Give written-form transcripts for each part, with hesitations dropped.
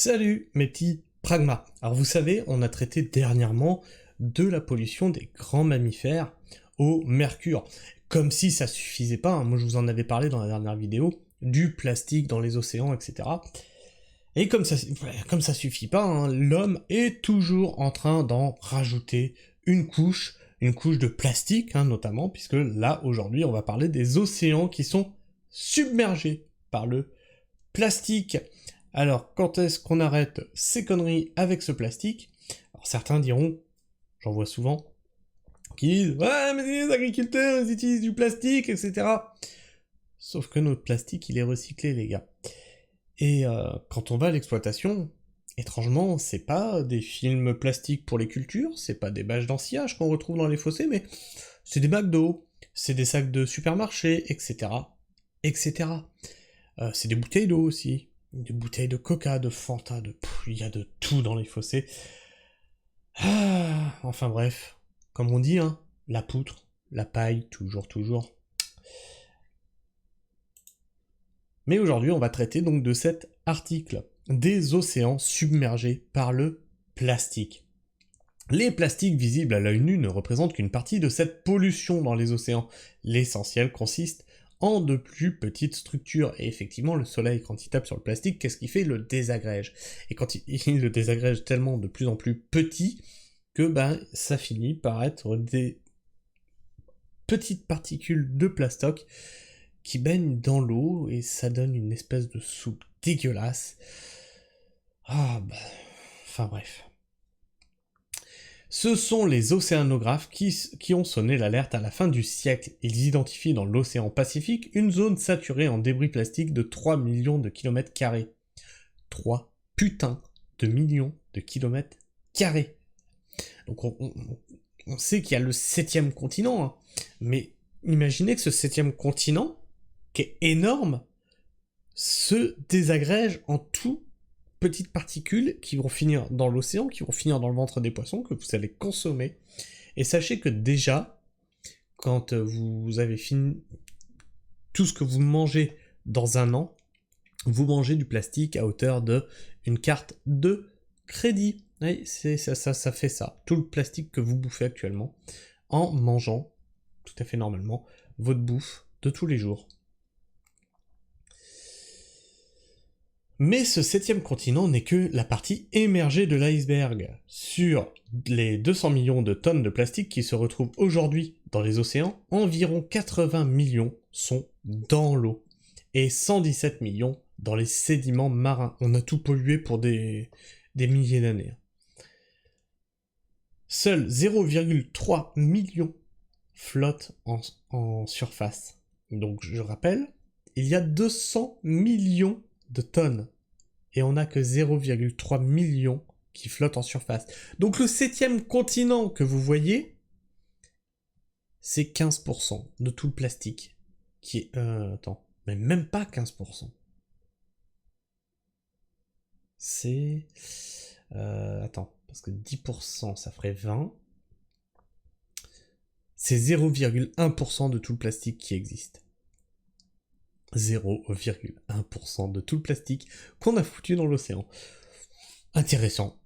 Salut mes petits pragmas. Alors vous savez, on a traité dernièrement de la pollution des grands mammifères au mercure. Comme si ça suffisait pas, hein. Moi je vous en avais parlé dans la dernière vidéo, du plastique dans les océans, etc. Et comme ça suffit pas, hein, l'homme est toujours en train d'en rajouter une couche de plastique, hein, notamment, puisque là, aujourd'hui, on va parler des océans qui sont submergés par le plastique. Alors, quand est-ce qu'on arrête ces conneries avec ce plastique? Alors, certains diront, j'en vois souvent, qui disent « Ouais, mais les agriculteurs, ils utilisent du plastique, etc. » Sauf que notre plastique, il est recyclé, les gars. Et quand on va à l'exploitation, étrangement, c'est pas des films plastiques pour les cultures, c'est pas des bâches d'ensillage qu'on retrouve dans les fossés, mais c'est des bacs d'eau, c'est des sacs de supermarché, etc. etc. C'est des bouteilles d'eau aussi, des bouteilles de coca, de Fanta, il y a de tout dans les fossés. Ah, enfin bref, comme on dit, hein, la poutre, la paille, toujours, toujours. Mais aujourd'hui, on va traiter donc de cet article, des océans submergés par le plastique. Les plastiques visibles à l'œil nu ne représentent qu'une partie de cette pollution dans les océans. L'essentiel consiste en de plus petites structures. Et effectivement, le soleil, quand il tape sur le plastique, qu'est-ce qu'il fait? Il le désagrège. Et quand il le désagrège tellement de plus en plus petit, que ça finit par être des petites particules de plastoc qui baignent dans l'eau, et ça donne une espèce de soupe dégueulasse. Enfin bref. Ce sont les océanographes qui ont sonné l'alerte à la fin du siècle. Ils identifient dans l'océan Pacifique une zone saturée en débris plastiques de 3 millions de kilomètres carrés. 3 putains de millions de kilomètres carrés. Donc on sait qu'il y a le 7e continent, hein, mais imaginez que ce 7e continent, qui est énorme, se désagrège en tout petites particules qui vont finir dans l'océan, qui vont finir dans le ventre des poissons, que vous allez consommer. Et sachez que déjà, quand vous avez fini tout ce que vous mangez dans un an, vous mangez du plastique à hauteur de une carte de crédit. Oui, ça fait ça. Tout le plastique que vous bouffez actuellement, en mangeant, tout à fait normalement, votre bouffe de tous les jours. Mais ce 7e continent n'est que la partie émergée de l'iceberg. Sur les 200 millions de tonnes de plastique qui se retrouvent aujourd'hui dans les océans, environ 80 millions sont dans l'eau, et 117 millions dans les sédiments marins. On a tout pollué pour des milliers d'années. Seuls 0,3 millions flottent en surface. Donc je rappelle, il y a 200 millions de tonnes, et on n'a que 0,3 millions qui flottent en surface. Donc le 7e continent que vous voyez, c'est 15% de tout le plastique qui est... mais même pas 15%. C'est... parce que 10% ça ferait 20. C'est 0,1% de tout le plastique qui existe. 0,1% de tout le plastique qu'on a foutu dans l'océan. Intéressant.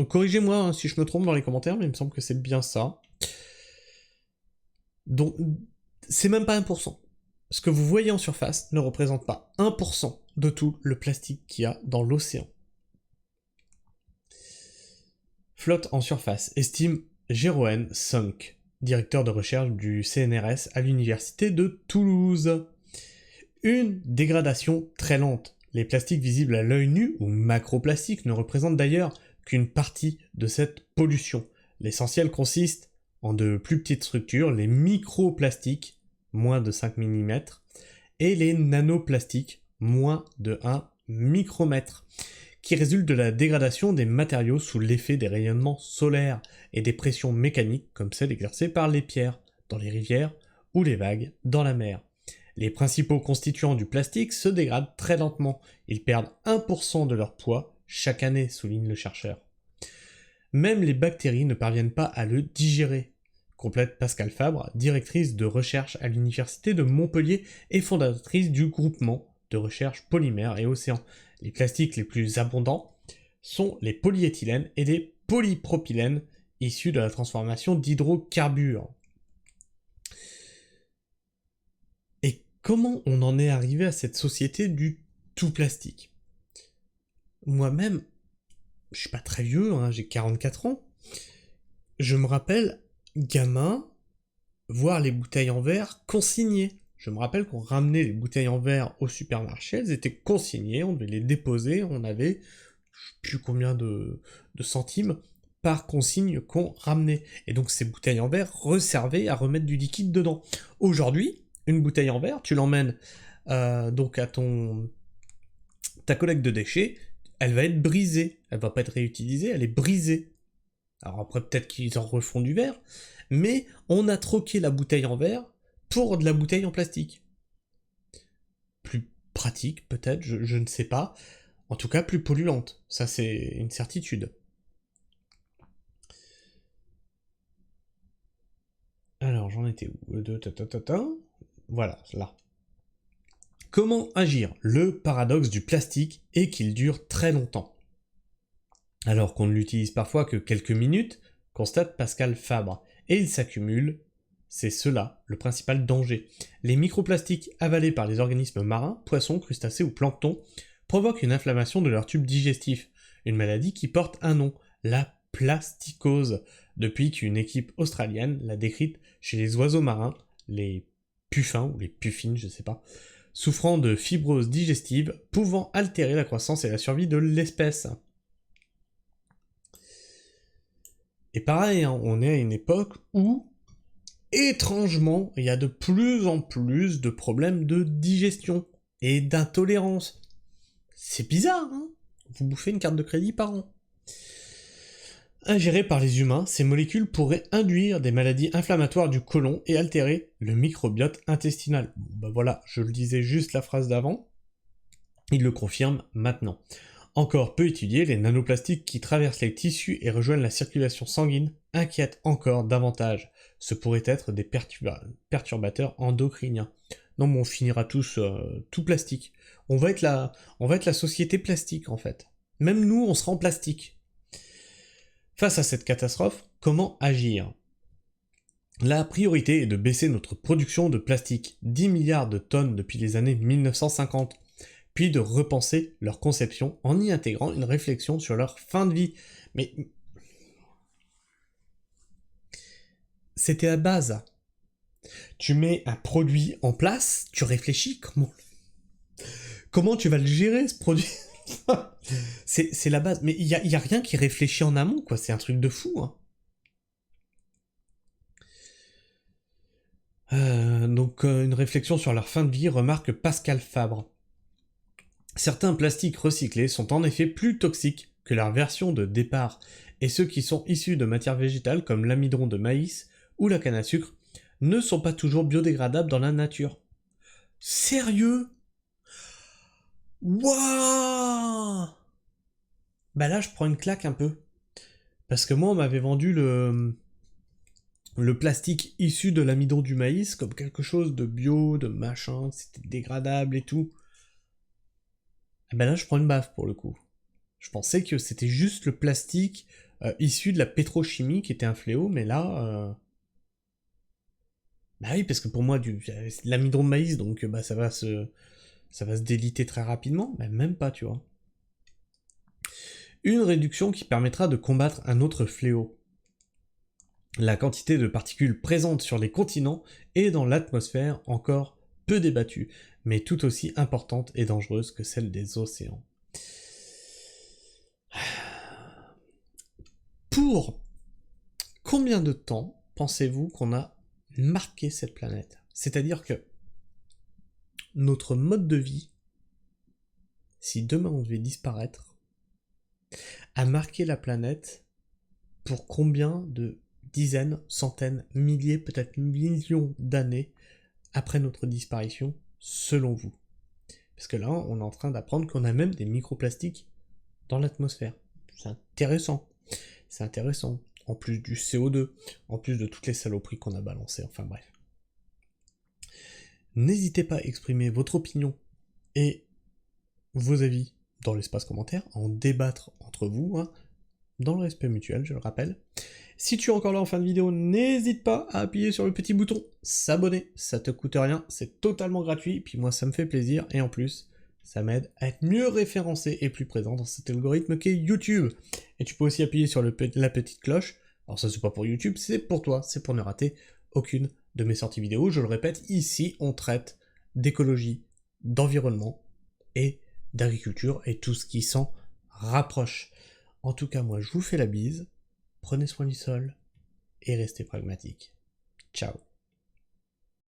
Corrigez-moi hein, si je me trompe dans les commentaires, mais il me semble que c'est bien ça. Donc, c'est même pas 1%. Ce que vous voyez en surface ne représente pas 1% de tout le plastique qu'il y a dans l'océan. Flotte en surface, estime Jeroen Sonck, directeur de recherche du CNRS à l'université de Toulouse. Une dégradation très lente. Les plastiques visibles à l'œil nu, ou macroplastiques, ne représentent d'ailleurs qu'une partie de cette pollution. L'essentiel consiste en de plus petites structures, les microplastiques, moins de 5 mm, et les nanoplastiques, moins de 1 micromètre, qui résultent de la dégradation des matériaux sous l'effet des rayonnements solaires et des pressions mécaniques comme celles exercées par les pierres dans les rivières ou les vagues dans la mer. Les principaux constituants du plastique se dégradent très lentement. Ils perdent 1% de leur poids chaque année, souligne le chercheur. Même les bactéries ne parviennent pas à le digérer, complète Pascale Fabre, directrice de recherche à l'université de Montpellier et fondatrice du groupement de recherche polymères et océans. Les plastiques les plus abondants sont les polyéthylènes et les polypropylènes issus de la transformation d'hydrocarbures. Et comment on en est arrivé à cette société du tout plastique? Moi-même, je suis pas très vieux, hein, j'ai 44 ans. Je me rappelle, gamin, voir les bouteilles en verre consignées. Je me rappelle qu'on ramenait les bouteilles en verre au supermarché, elles étaient consignées, on devait les déposer, on avait je sais plus combien de centimes par consigne qu'on ramenait. Et donc ces bouteilles en verre resservaient à remettre du liquide dedans. Aujourd'hui, une bouteille en verre, tu l'emmènes donc à ta collecte de déchets, elle va être brisée, elle va pas être réutilisée, elle est brisée. Alors après, peut-être qu'ils en refont du verre, mais on a troqué la bouteille en verre pour de la bouteille en plastique. Plus pratique, peut-être, je ne sais pas. En tout cas, plus polluante. Ça, c'est une certitude. Alors, j'en étais où? Voilà, là. Comment agir? Le paradoxe du plastique est qu'il dure très longtemps. Alors qu'on ne l'utilise parfois que quelques minutes, constate Pascal Fabre, et il s'accumule. C'est cela, le principal danger. Les microplastiques avalés par les organismes marins, poissons, crustacés ou planctons, provoquent une inflammation de leur tube digestif, une maladie qui porte un nom, la plasticose, depuis qu'une équipe australienne l'a décrite chez les oiseaux marins, les puffins ou les puffines, je sais pas, souffrant de fibrose digestive, pouvant altérer la croissance et la survie de l'espèce. Et pareil, hein, on est à une époque où, étrangement, il y a de plus en plus de problèmes de digestion et d'intolérance. C'est bizarre, hein? Vous bouffez une carte de crédit par an. Ingérées par les humains, ces molécules pourraient induire des maladies inflammatoires du côlon et altérer le microbiote intestinal. Bon, bah voilà, je le disais juste la phrase d'avant, il le confirme maintenant. Encore peu étudiés, les nanoplastiques qui traversent les tissus et rejoignent la circulation sanguine inquiètent encore davantage. Ce pourraient être des perturbateurs endocriniens. Non, mais on finira tous tout plastique. On va être la société plastique en fait. Même nous, on sera en plastique. Face à cette catastrophe, comment agir? La priorité est de baisser notre production de plastique, 10 milliards de tonnes depuis les années 1950, puis de repenser leur conception en y intégrant une réflexion sur leur fin de vie. Mais c'était la base. Tu mets un produit en place, tu réfléchis comment tu vas le gérer ce produit. C'est la base. Mais il y a rien qui réfléchit en amont, quoi. C'est un truc de fou, hein. Donc une réflexion sur leur fin de vie, remarque Pascal Fabre. Certains plastiques recyclés sont en effet plus toxiques que leur version de départ, et ceux qui sont issus de matières végétales comme l'amidon de maïs ou la canne à sucre ne sont pas toujours biodégradables dans la nature. Sérieux? Wouah! Bah là je prends une claque un peu. Parce que moi on m'avait vendu le plastique issu de l'amidon du maïs comme quelque chose de bio, de machin, c'était dégradable et tout. Et ben là, je prends une baffe pour le coup. Je pensais que c'était juste le plastique issu de la pétrochimie qui était un fléau, mais là... Bah oui, parce que pour moi, c'est de l'amidon de maïs, donc bah, ça va se déliter très rapidement, mais même pas, tu vois. Une réduction qui permettra de combattre un autre fléau. La quantité de particules présentes sur les continents et dans l'atmosphère encore peu débattue, mais tout aussi importante et dangereuse que celle des océans. Pour combien de temps pensez-vous qu'on a marqué cette planète? C'est-à-dire que notre mode de vie, si demain on devait disparaître, a marqué la planète pour combien de dizaines, centaines, milliers, peut-être millions d'années après notre disparition, selon vous? Parce que là, on est en train d'apprendre qu'on a même des microplastiques dans l'atmosphère. C'est intéressant. C'est intéressant. En plus du CO2, en plus de toutes les saloperies qu'on a balancées, enfin bref. N'hésitez pas à exprimer votre opinion et vos avis dans l'espace commentaire, en débattre entre vous, hein, dans le respect mutuel, je le rappelle. Si tu es encore là en fin de vidéo, n'hésite pas à appuyer sur le petit bouton s'abonner, ça te coûte rien, c'est totalement gratuit, puis moi ça me fait plaisir, et en plus, ça m'aide à être mieux référencé et plus présent dans cet algorithme qu'est YouTube. Et tu peux aussi appuyer sur la petite cloche, alors ça c'est pas pour YouTube, c'est pour toi, c'est pour ne rater aucune de mes sorties vidéo. Je le répète, ici on traite d'écologie, d'environnement et d'agriculture et tout ce qui s'en rapproche. En tout cas, moi je vous fais la bise, prenez soin du sol et restez pragmatiques. Ciao.